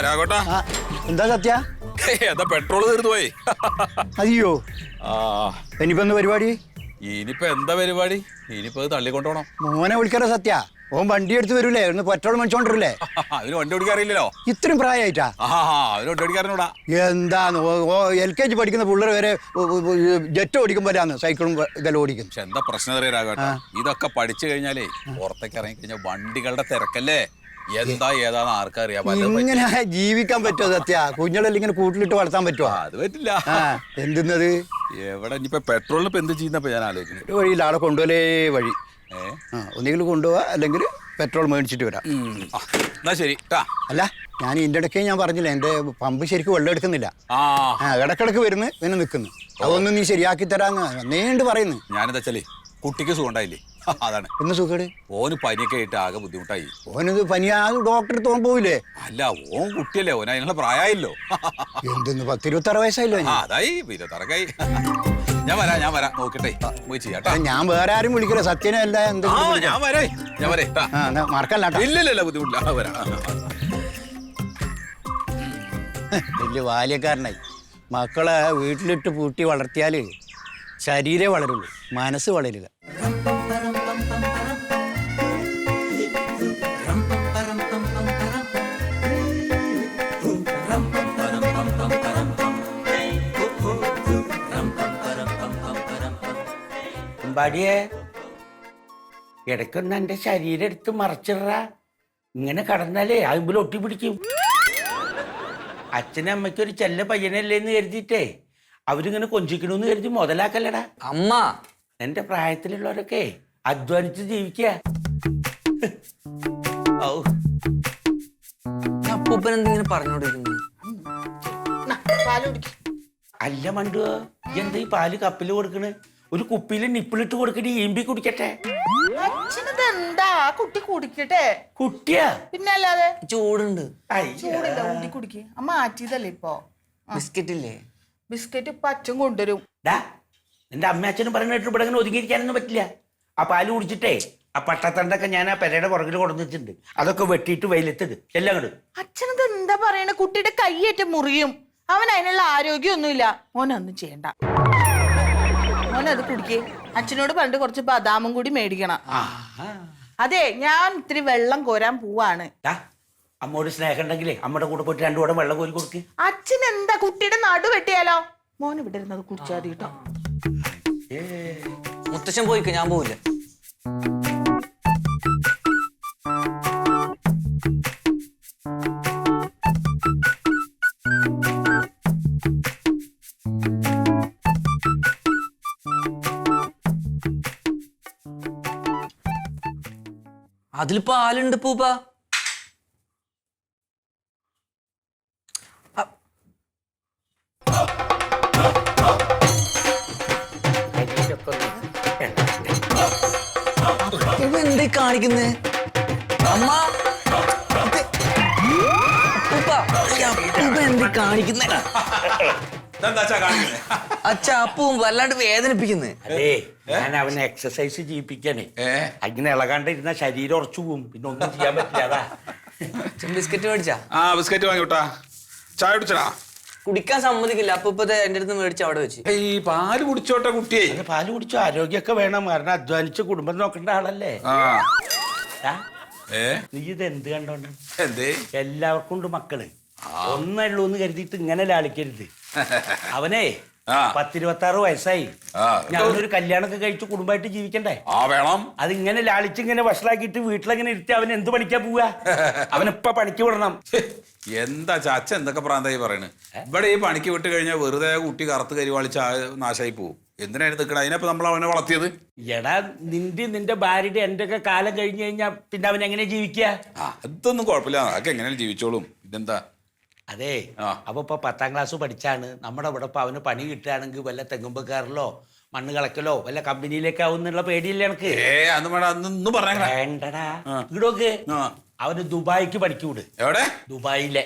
രാഘോട്ടാ എന്താ സത്യ എന്താ പെട്രോൾ തീർന്നു പോയി. അയ്യോ ആ ഇനിയിപ്പോ എന്താ പരിപാടി? ഇനിയിപ്പോ എന്താ പരിപാടി? ഇനിയിപ്പോ ഇത് തള്ളിക്കൊണ്ടോണം. മോനെ വിളിക്കാറോ സത്യ? ഓൻ വണ്ടി എടുത്ത് വരൂലേ? ഒന്ന് പെട്രോൾ മേടിച്ചോണ്ടിരൂലേ? അവന് വണ്ടി ഓടിക്കാറില്ലല്ലോ. ഇത്രയും പ്രായമായിട്ടാ? അവന് വണ്ടി ഓടിക്കാറിനൂടാ. എന്താന്ന് LKG പഠിക്കുന്ന പിള്ളേർ വരെ ജെറ്റ് ഓടിക്കുമ്പോഴാണ് സൈക്കിളും ഇതെല്ലാം ഓടിക്കുന്നത്. പക്ഷെ എന്താ പ്രശ്നം അറിയാം രാഘവട്ടാ, ഇതൊക്കെ പഠിച്ചു കഴിഞ്ഞാലേ പുറത്തേക്ക് ഇറങ്ങി കഴിഞ്ഞാൽ വണ്ടികളുടെ തിരക്കല്ലേ, എന്താ ഏതാന്ന് ആർക്കറിയാം. ഇങ്ങനെ ജീവിക്കാൻ പറ്റുമോ സത്യ? കുഞ്ഞുങ്ങളെല്ലാം ഇങ്ങനെ കൂട്ടിലിട്ട് വളർത്താൻ പറ്റുമോ? അത് പറ്റില്ല. എന്തുന്നത് എവിടെ ഇനിയിപ്പോ പെട്രോളിന് ഇപ്പൊ എന്ത് ചെയ്യുന്നപ്പോ ഞാൻ ആലോചിക്കുന്നത്. വഴിയില്ല, ആളെ കൊണ്ടുപോലേ വഴി. ഒന്നുകിൽ കൊണ്ടുപോവാ അല്ലെങ്കിൽ പെട്രോൾ മേടിച്ചിട്ട് വരാം. എന്നാ ശരി ട്ടാ. അല്ല, ഞാൻ ഇതിൻ്റെ ഇടയ്ക്ക് ഞാൻ പറഞ്ഞില്ല, എൻ്റെ പമ്പ് ശരിക്കും വെള്ളം എടുക്കുന്നില്ല. ഇടക്കിടക്ക് വരുന്നു പിന്നെ നിൽക്കുന്നു. അതൊന്നും നീ ശരിയാക്കി തരാന്ന് നീണ്ട് പറയുന്നു. ഞാനെന്താ വെച്ചാലേ കുട്ടിക്ക് സുഖം ഉണ്ടായില്ലേ, അതാണ്. എന്ന് സുഖേട്? ഓന് പനിയൊക്കെ ആയിട്ട് ആകെ ബുദ്ധിമുട്ടായി. ഓനത് പനിയാ ഡോക്ടറെ തോൻ പോവില്ലേ? അല്ല, ഓൻ കുട്ടിയല്ലേ, ഓൻ അതിനുള്ള പ്രായമായില്ലോ. എന്തെന്ന് 10-26 വയസ്സായില്ലോ? അതായി 26 ഞാൻ വരാം നോക്കട്ടെ, പോയി ചെയ്യാട്ടാ. ഞാൻ വേറെ ആരും വിളിക്കില്ല, സത്യനെ അല്ല. ഞാൻ വരേ മറക്കല്ല. ഇല്ലല്ല, ബുദ്ധിമുട്ടില്ല, വരാം. വലിയ ബാല്യക്കാരനായി. മക്കളെ വീട്ടിലിട്ട് പൂട്ടി വളർത്തിയാല് ശരീരേ വളരുള്ളൂ, മനസ്സ് വളരില്ല. അമ്പാടിയെ, ഇടയ്ക്കൊന്ന് എന്റെ ശരീരം എടുത്ത് മറച്ചിട. ഇങ്ങനെ കടന്നാലേ അതുമ്പോൾ ഒട്ടി പിടിക്കും. അച്ഛനും അമ്മയ്ക്ക് ഒരു ചെല്ല പയ്യനല്ലേന്ന് കരുതിയിട്ടേ അവരിങ്ങനെ കൊഞ്ചിക്കണമെന്ന് കരുതി മുതലാക്കല്ലടാ. അമ്മ, എന്റെ പ്രായത്തിലുള്ളവരൊക്കെ അധ്വാനിച്ച് ജീവിക്കുക. അപ്പൂപ്പൻ എന്തെങ്കിലും പറഞ്ഞോണ്ടിരിക്കുന്നു. അല്ല മണ്ടുവോ, എന്താ ഈ പാല് കപ്പില് കൊടുക്കണ്? ഒരു കുപ്പിയിൽ നിപ്പിളിട്ട് കൊടുക്കണേ, ഈമ്പി കുടിക്കട്ടെ. അച്ഛനെന്താ കുട്ടി കുടിക്കട്ടെ? കുട്ടിയാ പിന്നെ അല്ലാതെ. ചൂടുണ്ട്. ചൂടില്ല, ഊട്ടി കുടിക്ക്. അമ്മ മാറ്റിയതല്ലേ ഇപ്പൊ. ബിസ്ക്കറ്റ് ഇല്ലേ? ബിസ്ക്കറ്റ് ഇപ്പൊ അച്ഛൻ കൊണ്ടുവരും. എന്റെ അമ്മ അച്ഛനും പറഞ്ഞിട്ട് ഇവിടെ അങ്ങനെ ഒതുങ്ങിയിരിക്കാനൊന്നും പറ്റില്ല. ആ പാല് കുടിച്ചിട്ടേ ആ പട്ടത്തണ്ടൊക്കെ ഞാൻ ആ പെരയുടെ പുറകിൽ കൊണ്ടുവന്നിട്ടുണ്ട്. അതൊക്കെ വെട്ടിയിട്ട് വെയിലത്തിട് എല്ലാം കണ്ടു. അച്ഛനത് എന്താ പറയണ? കുട്ടിയുടെ കൈയേറ്റ് മുറിയും. അവൻ അതിനുള്ള ആരോഗ്യമൊന്നുമില്ല. മോനൊന്നും ചെയ്യണ്ട, മോനത് കുടിക്കേ. അച്ഛനോട് പണ്ട് കുറച്ച് ബദാമും കൂടി മേടിക്കണം. അതെ, ഞാൻ ഇത്തിരി വെള്ളം കോരാൻ പോവാണ്. അമ്മോട് സ്നേഹം ഉണ്ടെങ്കിലേ അമ്മയുടെ കൂടെ പോയിട്ട് 2 കുടം വെള്ളം കോരി കൊടുക്ക്. അച്ഛൻ എന്താ കുട്ടിയുടെ നടു വെട്ടിയാലോ? മോൻ ഇവിടെ ഇരുന്നത് കുടിച്ചാൽ മതി കേട്ടോ. മുത്തശ്ശൻ പോയിക്കോ, ഞാൻ പോവില്ല. അതിൽ പാലുണ്ട് പൂപ്പ. എന്താ കാണിക്കുന്നേ അമ്മ? എന്താ കാണിക്കുന്നേ? അച്ഛ, അപ്പവും വല്ലാണ്ട് വേദനിപ്പിക്കുന്നേ. അതെ, ഞാൻ അവനെ എക്സസൈസ് ചെയ്യിപ്പിക്കാനേ. അങ്ങനെ ഇളകാണ്ടിരുന്ന ശരീരം ഉറച്ചു പോവും, പിന്നെ ഒന്നും ചെയ്യാൻ പറ്റില്ല. ബിസ്ക്കറ്റ് മേടിച്ചാ? ബിസ്ക്കറ്റ് വാങ്ങിട്ടാ. ചായ കുടിച്ചടാ? കുടിക്കാൻ സമ്മതിക്കില്ല. അപ്പൊ എന്റെ അടുത്ത് മേടിച്ച് അവിടെ വെച്ച്. ഈ പാല് കുടിച്ചോട്ടെ കുട്ടിയെ. പാല് കുടിച്ചോ, ആരോഗ്യമൊക്കെ വേണം. കാരണം അധ്വാനിച്ച് കുടുംബം നോക്കേണ്ട ആളല്ലേ. നീ ഇത് എന്ത് കണ്ടോണ്ട്? എന്തേ? എല്ലാവർക്കും ഉണ്ട് മക്കള്, ഒന്നുള്ളൂ എന്ന് കരുതിയിട്ട് ഇങ്ങനെ ലാളിക്കരുത്. അവനെ 10-26 വയസ്സായി. ഞാനൊരു കല്യാണമൊക്കെ കഴിച്ച് കുടുംബമായിട്ട് ജീവിക്കണ്ടേ? വേണം. അതിങ്ങനെ ലാളിച്ചിങ്ങനെ വഷളാക്കിയിട്ട് വീട്ടിലെങ്ങനെ ഇരുത്തി അവൻ എന്ത് പണിക്കാ പോവാ? അവനിപ്പ പണിക്ക് വിടണം. എന്താ ചാച്ച എന്തൊക്കെ പ്രാന്തായി പറയണ്? ഇവിടെ ഈ പണിക്ക് വിട്ട് കഴിഞ്ഞാൽ വെറുതെ കുട്ടി കറുത്ത് കരിവാളിച്ച് നാശമായി പോവും. എന്തിനായിരുന്നു നിൽക്കണം? അതിനപ്പോ നമ്മൾ അവനെ വളർത്തിയത്. എടാ, നിന്റെ ഭാര്യയുടെ എന്റെ ഒക്കെ കാലം കഴിഞ്ഞു കഴിഞ്ഞാ പിന്നെ അവൻ എങ്ങനെ ജീവിക്കുക? അതൊന്നും കുഴപ്പമില്ല, അതൊക്കെ എങ്ങനെയാണ് ജീവിച്ചോളും. ഇതെന്താ? അതെ, അപ്പൊ ഇപ്പൊ 10ാം ക്ലാസ് പഠിച്ചാണ്. നമ്മുടെ ഇവിടെ ഇപ്പൊ അവന് പണി കിട്ടുകയാണെങ്കിൽ വല്ല തെങ്ങുമ്പക്കാറിലോ മണ്ണ് കളക്കലോ വല്ല കമ്പനിയിലേക്കാവുന്നുള്ള പേടിയില്ല എനിക്ക്. വേണ്ടടാ, ഇവിടോക്ക് അവന് ദുബായിക്ക് പണിക്ക് വിട്. എവിടെ? ദുബായിലെ.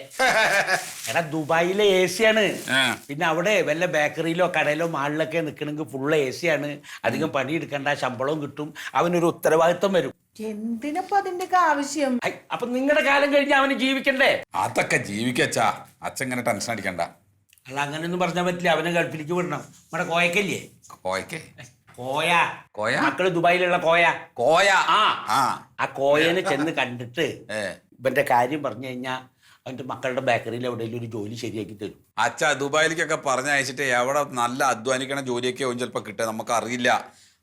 എടാ, ദുബായിലെ AC ആണ്. പിന്നെ അവിടെ വല്ല ബേക്കറിയിലോ കടയിലോ മാളിലൊക്കെ നിൽക്കണമെങ്കിൽ ഫുള്ള് AC ആണ്. അധികം പണി എടുക്കണ്ട, ശമ്പളവും കിട്ടും. അവനൊരു ഉത്തരവാദിത്വം വരും. എന്തിനപ്പോ അതിന്റെയൊക്കെ ആവശ്യം? അപ്പൊ നിങ്ങളുടെ കാലം കഴിഞ്ഞ് അവന് ജീവിക്കണ്ടേ? അതൊക്കെ ജീവിക്കച്ചാ, അച്ഛൻ ഇങ്ങനെ ടെൻഷൻ അടിക്കണ്ട. അല്ല, അങ്ങനെയൊന്നും പറഞ്ഞാൽ പറ്റില്ല. അവനെ ഗൾഫിലേക്ക് വിടണം. നമ്മുടെ കോയക്കല്ലേ? കോയക്കേ? കോയ. കോയ? മക്കള് ദുബായിലുള്ള കോയ. കോയ? ആ കോയനെ ചെന്ന് കണ്ടിട്ട് ഇവന്റെ കാര്യം പറഞ്ഞു കഴിഞ്ഞാ അവന്റെ മക്കളുടെ ബേക്കറിയിൽ എവിടെയെങ്കിലും ഒരു ജോലി ശരിയാക്കി തരും. അച്ഛാ, ദുബായിലേക്കൊക്കെ പറഞ്ഞയച്ചിട്ട് എവിടെ നല്ല അധ്വാനിക്കണ ജോലിയൊക്കെ ആവും ചിലപ്പോ കിട്ടുക, നമുക്ക് അറിയില്ല.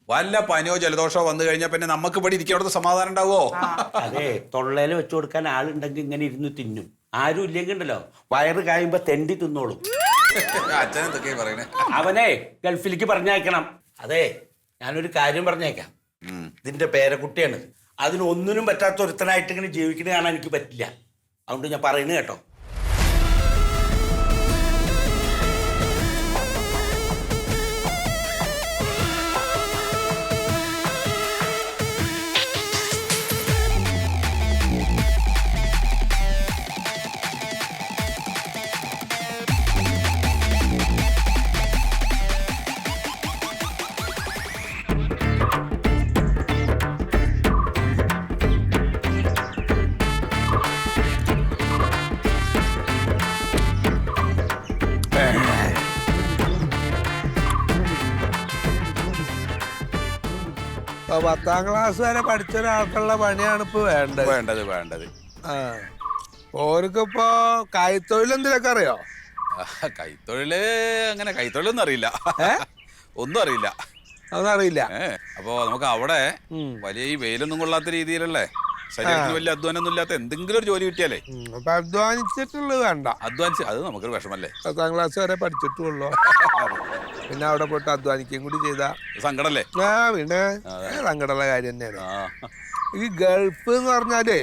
വല്ല പനിയോ ജലദോഷമോ വന്നു കഴിഞ്ഞാൽ പിന്നെ നമുക്ക് ഇവിടെ ഇരിക്കണത് സമാധാനം ഉണ്ടാവോ? അതെ, തൊള്ളയിൽ വെച്ചു കൊടുക്കാൻ ആളുണ്ടെങ്കിൽ ഇങ്ങനെ ഇരുന്ന് തിന്നും. ആരും ഇല്ലെങ്കിൽ ഉണ്ടല്ലോ വയറ് കായുമ്പോ തെണ്ടി തിന്നോളും. അച്ഛൻ എന്തൊക്കെയാ പറയണേ? അവനെ ഗൾഫിലേക്ക് പറഞ്ഞയക്കണം. അതെ, ഞാനൊരു കാര്യം പറഞ്ഞേക്കാം. ഇതിന്റെ പേരക്കുട്ടിയാണ്. അതിനൊന്നിനും പറ്റാത്ത ഒരുത്തനായിട്ട് ഇങ്ങനെ ജീവിക്കണ കാണാൻ എനിക്ക് പറ്റില്ല. അതുകൊണ്ട് ഞാൻ പറയുന്നത് കേട്ടോ. ഇപ്പൊ 10ാം ക്ലാസ് വരെ പഠിച്ച ഒരാൾക്കുള്ള പണിയാണ് ഇപ്പൊ വേണ്ടത്. ആ, ഓർക്കിപ്പോ കൈത്തൊഴിൽ എന്തിനൊക്കെ അറിയോ? കൈത്തൊഴില് അങ്ങനെ കൈത്തൊഴിലൊന്നും അറിയില്ല. ഒന്നും അറിയില്ല. അതൊന്നും അറിയില്ല. അപ്പൊ നമുക്ക് അവിടെ വലിയ ഈ വെയിലൊന്നും കൊള്ളാത്ത രീതിയിലല്ലേ, ശരീരത്തിന് വലിയ അധ്വാനം ഒന്നും ഇല്ലാത്ത എന്തെങ്കിലും ഒരു ജോലി കിട്ടിയാലേ. അപ്പൊ അധ്വാനിച്ചിട്ടുള്ളത് വേണ്ട. അധ്വാനിച്ച് അത് നമുക്കൊരു വിഷമല്ലേ. 10ാം ക്ലാസ് വരെ പഠിച്ചിട്ടുള്ളൂ. പിന്നെ അവിടെ പോയിട്ട് അധ്വാനിക്കുകയും കൂടി ചെയ്താ സങ്കടല്ലേ? ആ, പിന്നെ സങ്കടമുള്ള കാര്യം തന്നെയാണ്. ഈ ഗൾഫ് എന്ന് പറഞ്ഞാലേ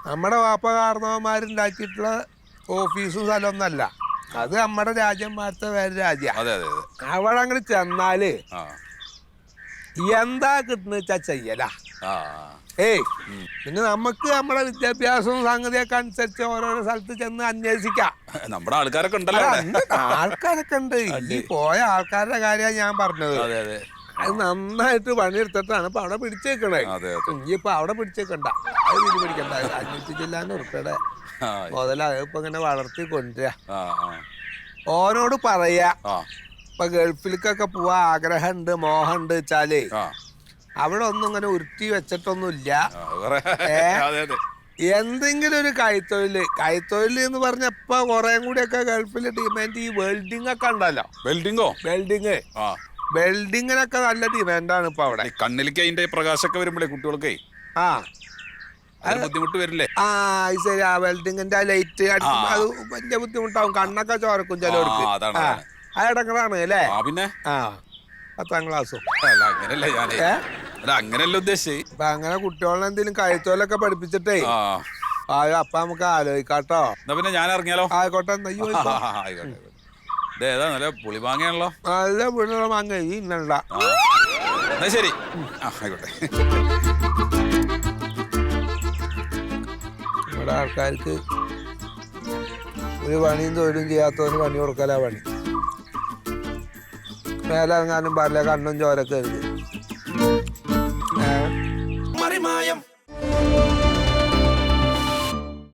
നമ്മുടെ വാപ്പ കാരണവന്മാരുണ്ടാക്കിയിട്ടുള്ള ഓഫീസും സ്ഥലമൊന്നല്ല. അത് നമ്മുടെ രാജ്യന്മാരത്തെ വേറെ രാജ്യമാണ്. അവിടെ അങ്ങനെ ചെന്നാല് എന്താ കിട്ടുന്ന വെച്ചാ ചെയ്യല. പിന്നെ നമുക്ക് നമ്മുടെ വിദ്യാഭ്യാസവും സംഗതിയൊക്കെ അനുസരിച്ച് ഓരോരോ സ്ഥലത്ത് ചെന്ന് അന്വേഷിക്കാം. നമ്മുടെ ആൾക്കാരൊക്കെ ഉണ്ടല്ലോ. ആൾക്കാരൊക്കെ ഉണ്ട്. ഈ പോയ ആൾക്കാരുടെ കാര്യമാണ് ഞാൻ പറഞ്ഞത്. അത് നന്നായിട്ട് പണിയെടുത്തിട്ടാണ് ഇപ്പൊ അവിടെ പിടിച്ചേക്കണേ. ഇനിയിപ്പൊ അവിടെ പിടിച്ചേക്കണ്ട, അത് തിരി പിടിക്കണ്ട. 500 ജില്ലാന്ന് ഉറുപ്പയുടെ മുതല ഇപ്പൊ ഇങ്ങനെ വളർത്തി കൊണ്ടുവരാ. ഓനോട് പറയാ ഇപ്പൊ ഗൾഫിലേക്കൊക്കെ പോവാ ആഗ്രഹമുണ്ട്, മോഹമുണ്ട് വെച്ചാലേ അവിടെ ഒന്നും ഇങ്ങനെ ഉരുട്ടി വെച്ചിട്ടൊന്നുമില്ല. എന്തെങ്കിലും ഒരു കൈത്തൊഴില് എന്ന് പറഞ്ഞ ഇപ്പൊ കുറെ കൂടിയൊക്കെ ഗൾഫില് ഡിമാൻഡ് ഈ വെൽഡിംഗ് ഒക്കെ ഉണ്ടല്ലോ. വെൽഡിങ്ങിനൊക്കെ നല്ല ഡിമാൻഡാണ് ഇപ്പൊ അവിടെ. കണ്ണിലേക്ക് അതിന്റെ പ്രകാശമൊക്കെ വരുമ്പോഴേ കുട്ടികൾക്ക് ബുദ്ധിമുട്ട് വരില്ലേ? ശരി. ആ വെൽഡിങ്ങിന്റെ ലൈറ്റ് അടിക്കുമ്പോ അത് വലിയ ബുദ്ധിമുട്ടാവും. കണ്ണൊക്കെ ചോരക്കും ചിലവർക്ക്. അടങ്ങറാണ് അല്ലേ? പിന്നെ 10ാം ക്ലാസ്സും അങ്ങനെയല്ല ഉദ്ദേശിച്ചത്. അപ്പൊ അങ്ങനെ കുട്ടികളെ എന്തെങ്കിലും കഴുത്തോലൊക്കെ പഠിപ്പിച്ചിട്ടേ അപ്പൊ നമുക്ക് ആലോചിക്കാട്ടോ. എന്നാ പിന്നെ ഞാൻ ഇറങ്ങിയാലോ? ആയിക്കോട്ടെ. ആയിക്കോട്ടെ. ഏതാ നല്ല പുളിമാങ്ങയാണല്ലോ. നല്ല പുളിയുള്ള മാങ്ങ ഈ ഇന്നണ്ട. എന്നാ ശരി, ആയിക്കോട്ടെ. നമ്മുടെ ആൾക്കാർക്ക് ഒരു പണിയും തൊഴിലും ചെയ്യാത്തവന് പണി കൊടുക്കലാ പണി. മേലെങ്ങാനും പാടില്ല, കണ്ണും ചോരൊക്കെ എഴുതി.